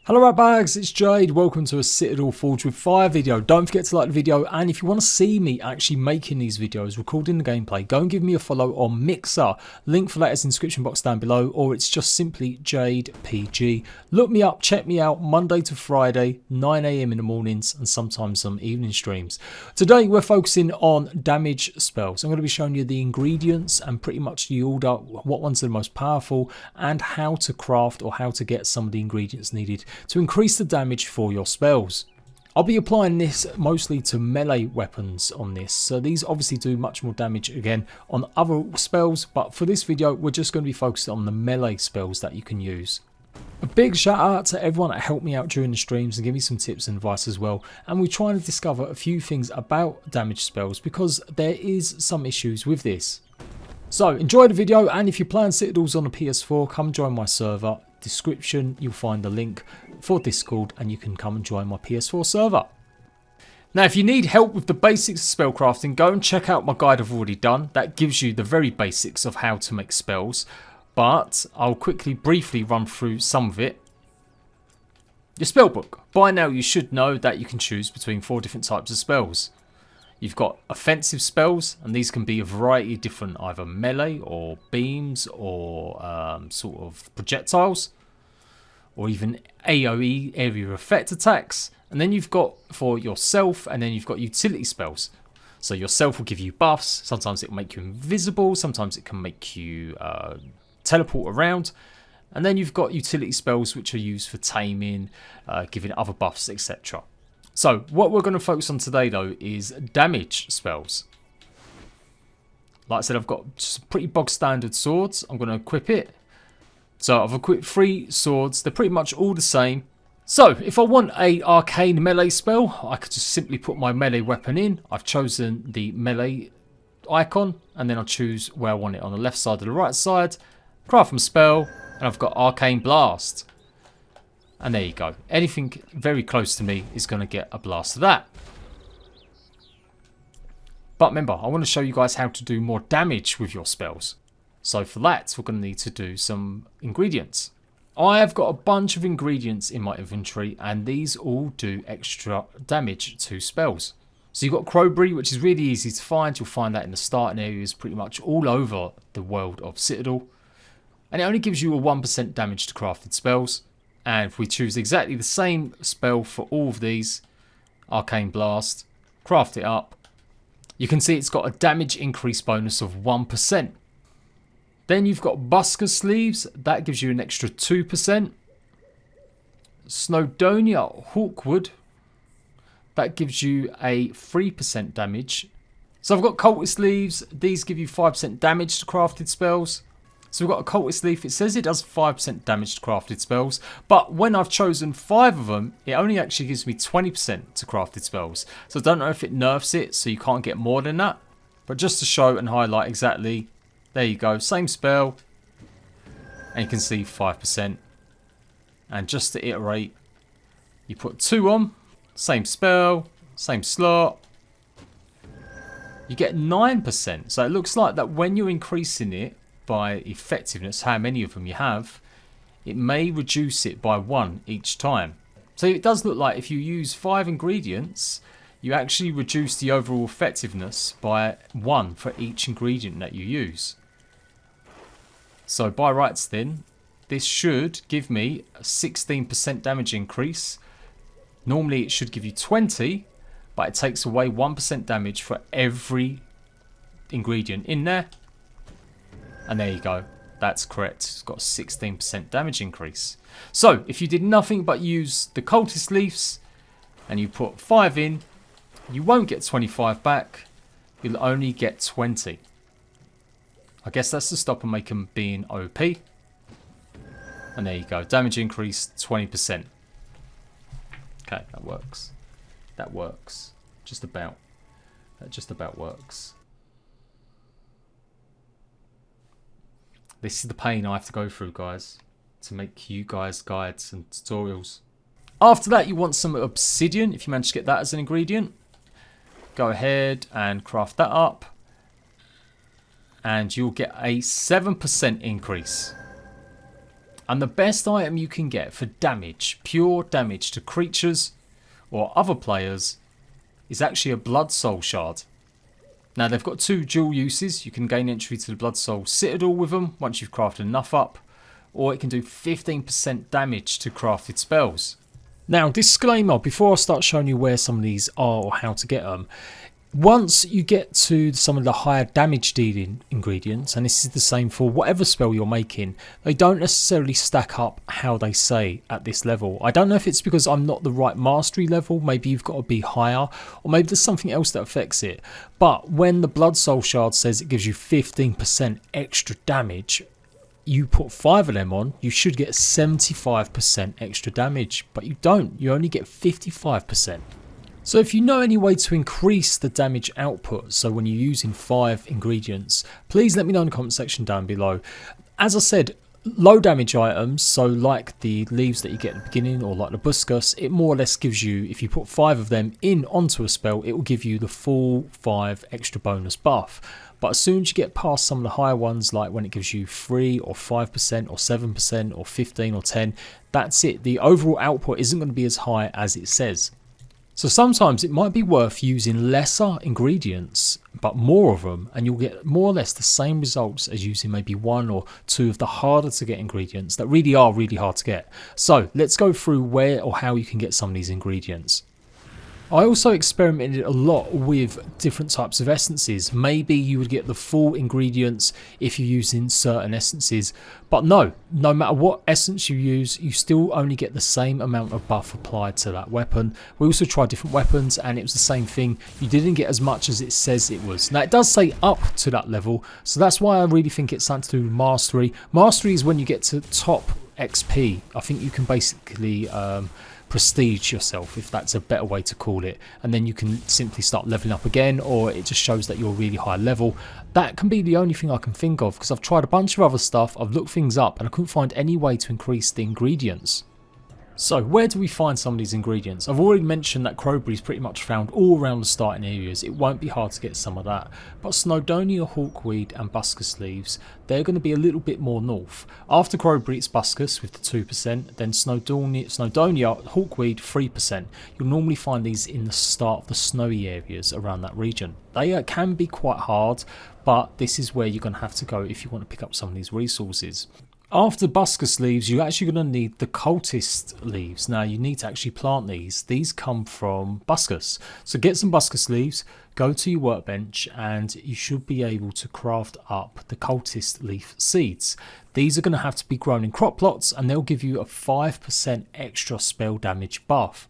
Hello right bags, it's Jade. Welcome to a Citadel Forge with Fire video. Don't forget to like the video, and if you want to see me actually making these videos, recording the gameplay, go and give me a follow on Mixer. Link for that is in the description box down below, or it's just simply JADE-PG. Look me up, check me out Monday to Friday, 9 AM in the mornings and sometimes some evening streams. Today we're focusing on damage spells. I'm going to be showing you the ingredients and pretty much the order, what ones are the most powerful, and how to craft or how to get some of the ingredients needed to increase the damage for your spells. I'll be applying this mostly to melee weapons on this, so these obviously do much more damage again on other spells, but for this video we're just going to be focused on the melee spells that you can use. A big shout out to everyone that helped me out during the streams and give me some tips and advice as well, and we're trying to discover a few things about damage spells because there is some issues with this. So enjoy the video, and if you're playing Citadels on the PS4, come join my server. Description, you'll find the link for Discord and you can come and join my PS4 server. Now if you need help with the basics of spellcrafting, go and check out my guide I've already done. That gives you the very basics of how to make spells, but I'll briefly run through some of it. Your spellbook. By now you should know that you can choose between 4 different types of spells. You've got offensive spells, and these can be a variety of different, either melee or beams or sort of projectiles, or even AoE, area effect attacks. And then you've got for yourself, and then you've got utility spells. So yourself will give you buffs. Sometimes it will make you invisible. Sometimes it can make you teleport around. And then you've got utility spells which are used for taming, giving other buffs, etc. So what we're going to focus on today though is damage spells. Like I said, I've got some pretty bog standard swords. I'm going to equip it. So I've equipped 3 swords. They're pretty much all the same. So if I want a arcane melee spell, I could just simply put my melee weapon in. I've chosen the melee icon, and then I'll choose where I want it, on the left side or the right side. Craft from spell, and I've got arcane blast. And there you go. Anything very close to me is going to get a blast of that. But remember, I want to show you guys how to do more damage with your spells. So for that, we're going to need to do some ingredients. I have got a bunch of ingredients in my inventory, and these all do extra damage to spells. So you've got crowberry, which is really easy to find. You'll find that in the starting areas pretty much all over the world of Citadel. And it only gives you a 1% damage to crafted spells. And if we choose exactly the same spell for all of these, Arcane Blast, craft it up, you can see it's got a damage increase bonus of 1%. Then you've got Cultist Leaves, that gives you an extra 2%. Snowdonia Hawkwood, that gives you a 3% damage. So I've got Cultist Leaves, these give you 5% damage to crafted spells. So we've got a Cultist Leaf. It says it does 5% damage to crafted spells, but when I've chosen 5 of them, it only actually gives me 20% to crafted spells. So I don't know if it nerfs it, so you can't get more than that. But just to show and highlight exactly, there you go, same spell, and you can see 5%. And just to iterate, you put 2 on, same spell, same slot, you get 9%. So it looks like that when you're increasing it by effectiveness, how many of them you have, it may reduce it by 1 each time. So it does look like if you use 5 ingredients, you actually reduce the overall effectiveness by 1 for each ingredient that you use. So by rights then, this should give me a 16% damage increase. Normally it should give you 20, but it takes away 1% damage for every ingredient in there. And there you go, that's correct. It's got a 16% damage increase. So if you did nothing but use the Cultist Leaves and you put 5 in, you won't get 25 back, you'll only get 20. I guess that's to stop and make them being OP. And there you go, damage increase 20%. Okay, that works. That works. Just about. That just about works. This is the pain I have to go through, guys, to make you guys guides and tutorials. After that, you want some Obsidian, if you manage to get that as an ingredient. Go ahead and craft that up. And you'll get a 7% increase. And the best item you can get for damage, pure damage to creatures or other players, is actually a Blood Soul Shard. Now they've got two dual uses. You can gain entry to the Blood Soul Citadel with them once you've crafted enough up, or it can do 15% damage to crafted spells. Now disclaimer, before I start showing you where some of these are or how to get them, once you get to some of the higher damage dealing ingredients, and this is the same for whatever spell you're making, they don't necessarily stack up how they say at this level. I don't know if it's because I'm not the right mastery level, maybe you've got to be higher, or maybe there's something else that affects it. But when the Blood Soul Shard says it gives you 15% extra damage, you put 5 of them on, you should get 75% extra damage, but you don't, you only get 55%. So if you know any way to increase the damage output, so when you're using 5 ingredients, please let me know in the comment section down below. As I said, low damage items, so like the leaves that you get at the beginning or like the Buscus, it more or less gives you, if you put 5 of them in onto a spell, it will give you the full 5 extra bonus buff. But as soon as you get past some of the higher ones, like when it gives you 3 or 5% or 7% or 15 or 10, that's it. The overall output isn't going to be as high as it says. So sometimes it might be worth using lesser ingredients but more of them, and you'll get more or less the same results as using maybe 1 or 2 of the harder to get ingredients that really are really hard to get. So let's go through where or how you can get some of these ingredients. I also experimented a lot with different types of essences. Maybe you would get the full ingredients if you're using certain essences, but no matter what essence you use, you still only get the same amount of buff applied to that weapon. We also tried different weapons and it was the same thing. You didn't get as much as it says it was. Now it does say up to that level, so that's why I really think it's something to do with mastery. Mastery is when you get to top XP. I think you can basically prestige yourself, if that's a better way to call it, and then you can simply start leveling up again, or it just shows that you're really high level. That can be the only thing I can think of, because I've tried a bunch of other stuff, I've looked things up and I couldn't find any way to increase the ingredients. So where do we find some of these ingredients? I've already mentioned that crowberry is pretty much found all around the starting areas. It won't be hard to get some of that. But Snowdonia, Hawkweed and Buscus leaves, they're going to be a little bit more north. After crowberry it's Buscus with the 2%, then Snowdonia, Hawkweed 3%. You'll normally find these in the start of the snowy areas around that region. They can be quite hard, but this is where you're going to have to go if you want to pick up some of these resources. After Buscus leaves, you're actually going to need the Cultist leaves. Now you need to actually plant these. These come from Buscus. So get some Buscus leaves, go to your workbench, and you should be able to craft up the Cultist leaf seeds. These are going to have to be grown in crop plots, and they'll give you a 5% extra spell damage buff.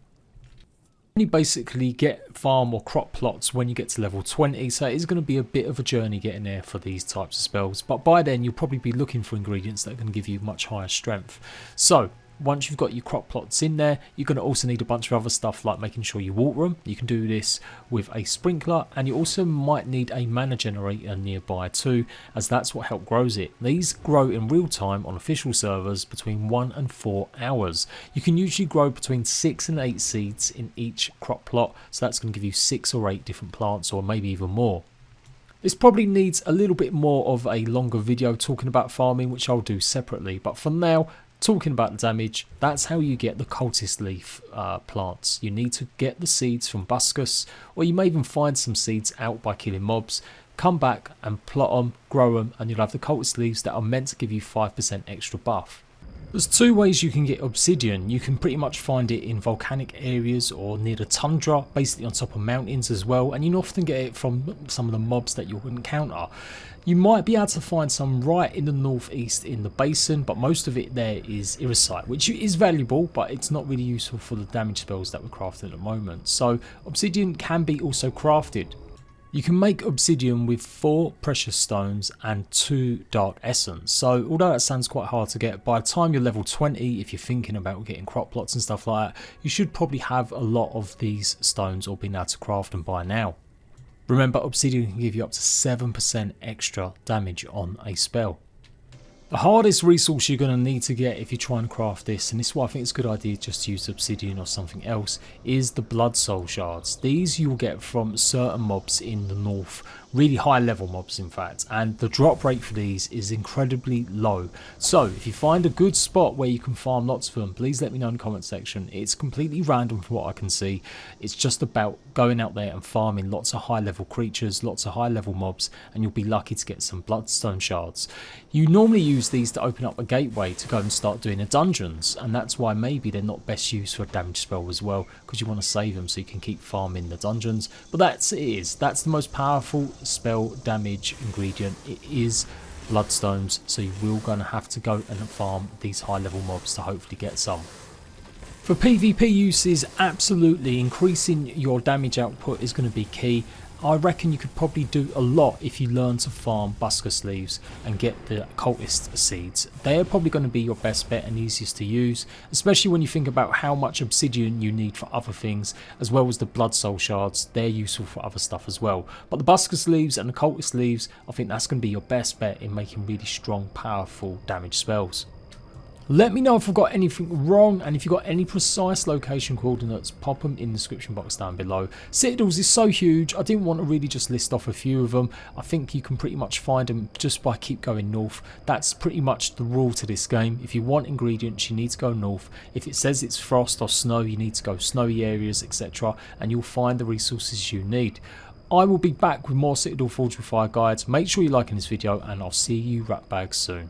You basically get farm or crop plots when you get to level 20, so it is going to be a bit of a journey getting there for these types of spells, but by then you'll probably be looking for ingredients that are going to give you much higher strength. So once you've got your crop plots in there, you're going to also need a bunch of other stuff like making sure you water them. You can do this with a sprinkler, and you also might need a mana generator nearby too, as that's what helps grows it. These grow in real time on official servers between 1 and 4 hours. You can usually grow between 6 and 8 seeds in each crop plot, so that's going to give you 6 or 8 different plants, or maybe even more. This probably needs a little bit more of a longer video talking about farming, which I'll do separately, but for now, talking about the damage, that's how you get the Cultist leaf plants. You need to get the seeds from Buscus, or you may even find some seeds out by killing mobs, come back and plot them, grow them, and you'll have the Cultist leaves that are meant to give you 5% extra buff. There's 2 ways you can get obsidian. You can pretty much find it in volcanic areas or near the tundra, basically on top of mountains as well, and you can often get it from some of the mobs that you'll encounter. You might be able to find some right in the northeast in the basin, but most of it there is irisite, which is valuable, but it's not really useful for the damage spells that we're crafting at the moment. So obsidian can be also crafted. You can make obsidian with 4 precious stones and 2 dark essence. So although that sounds quite hard to get, by the time you're level 20, if you're thinking about getting crop plots and stuff like that, you should probably have a lot of these stones or been able to craft them by now. Remember, obsidian can give you up to 7% extra damage on a spell. The hardest resource you're going to need to get if you try and craft this, and this is why I think it's a good idea just to use Obsidian or something else, is the blood soul shards. These you'll get from certain mobs in the north, really high level mobs in fact, and the drop rate for these is incredibly low. So if you find a good spot where you can farm lots of them, please let me know in the comment section. It's completely random from what I can see. It's just about going out there and farming lots of high level creatures, lots of high level mobs, and you'll be lucky to get some bloodstone shards. You normally use these to open up a gateway to go and start doing the dungeons, and that's why maybe they're not best used for a damage spell as well, because you want to save them so you can keep farming the dungeons. But that's the most powerful spell damage ingredient. It is bloodstones, so you will gonna have to go and farm these high level mobs to hopefully get some. For PvP uses, absolutely increasing your damage output is going to be key. I reckon you could probably do a lot if you learn to farm Cultist Leaves and get the Cultist seeds. They're probably going to be your best bet and easiest to use, especially when you think about how much Obsidian you need for other things, as well as the Blood Soul Shards. They're useful for other stuff as well. But the Cultist Leaves and the Cultist Leaves, I think that's going to be your best bet in making really strong, powerful damage spells. Let me know if I've got anything wrong, and if you've got any precise location coordinates, pop them in the description box down below. Citadels is so huge, I didn't want to really just list off a few of them. I think you can pretty much find them just by keep going north. That's pretty much the rule to this game. If you want ingredients, you need to go north. If it says it's frost or snow, you need to go snowy areas, etc. and you'll find the resources you need. I will be back with more Citadel Forge with Fire guides. Make sure you're liking this video, and I'll see you ratbags soon.